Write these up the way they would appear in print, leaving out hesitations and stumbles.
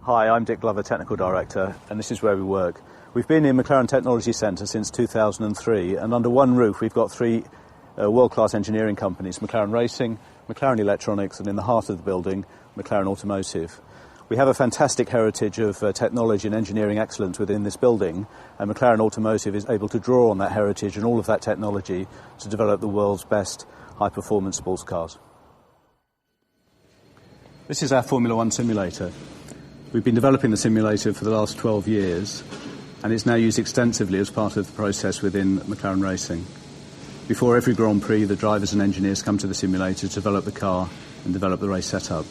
Hi, I'm Dick Glover, Technical Director, and this is where we work. We've been in McLaren Technology Centre since 2003, and under one roof we've got three world-class engineering companies, McLaren Racing, McLaren Electronics, and in the heart of the building, McLaren Automotive. We have a fantastic heritage of technology and engineering excellence within this building, and McLaren Automotive is able to draw on that heritage and all of that technology to develop the world's best high-performance sports cars. This is our Formula One simulator. We've been developing the simulator for the last 12 years, and it's now used extensively as part of the process within McLaren Racing. Before every Grand Prix, the drivers and engineers come to the simulator to develop the car and develop the race setup.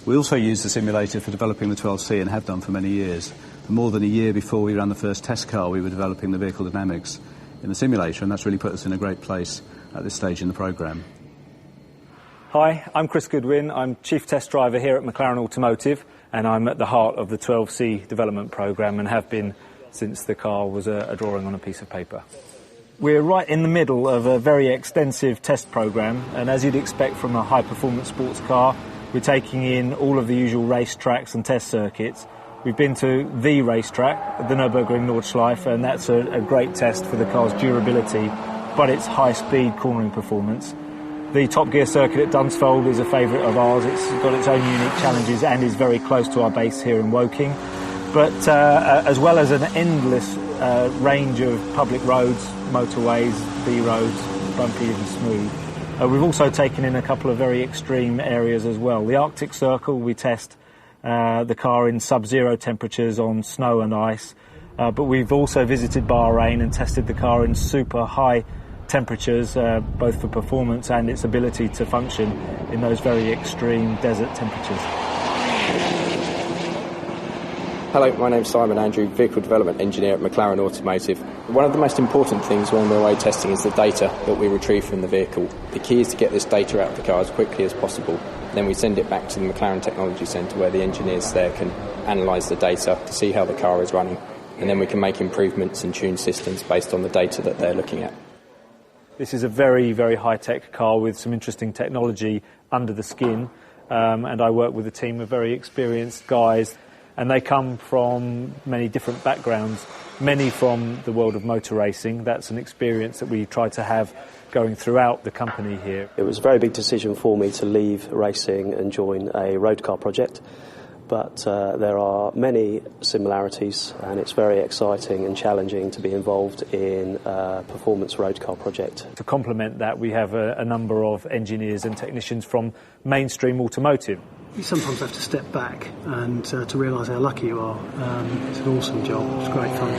We also use the simulator for developing the 12C and have done for many years. For more than a year before we ran the first test car, we were developing the vehicle dynamics in the simulator, and that's really put us in a great place at this stage in the programme. Hi, I'm Chris Goodwin. I'm Chief Test Driver here at McLaren Automotive, and I'm at the heart of the 12C development programme and have been since the car was a drawing on a piece of paper. We're right in the middle of a very extensive test programme, and as you'd expect from a high-performance sports car, we're taking in all of the usual race tracks and test circuits. We've been to the racetrack, the Nürburgring Nordschleife, and that's a great test for the car's durability, but its high-speed cornering performance. The Top Gear circuit at Dunsfold is a favourite of ours. It's got its own unique challenges and is very close to our base here in Woking. But as well as an endless range of public roads, motorways, B roads, bumpy and smooth, we've also taken in a couple of very extreme areas as well. The Arctic Circle, we test the car in sub-zero temperatures on snow and ice, but we've also visited Bahrain and tested the car in super high temperatures, both for performance and its ability to function in those very extreme desert temperatures. Hello, my name's Simon Andrew, Vehicle Development Engineer at McLaren Automotive. One of the most important things when we're away testing is the data that we retrieve from the vehicle. The key is to get this data out of the car as quickly as possible. Then we send it back to the McLaren Technology Centre where the engineers there can analyse the data to see how the car is running. And then we can make improvements and tune systems based on the data that they're looking at. This is a very, very high-tech car with some interesting technology under the skin, and I work with a team of very experienced guys, and they come from many different backgrounds, many from the world of motor racing. That's an experience that we try to have going throughout the company here. It was a very big decision for me to leave racing and join a road car project, but there are many similarities, and it's very exciting and challenging to be involved in a performance road car project. To complement that, we have a number of engineers and technicians from mainstream automotive. You sometimes have to step back and to realise how lucky you are. It's an awesome job. It's great fun.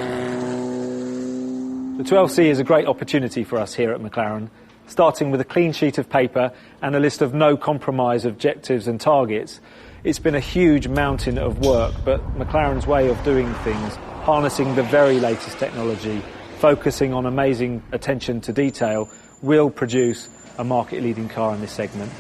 The 12C is a great opportunity for us here at McLaren, starting with a clean sheet of paper and a list of no-compromise objectives and targets. It's been a huge mountain of work, but McLaren's way of doing things, harnessing the very latest technology, focusing on amazing attention to detail, will produce a market-leading car in this segment.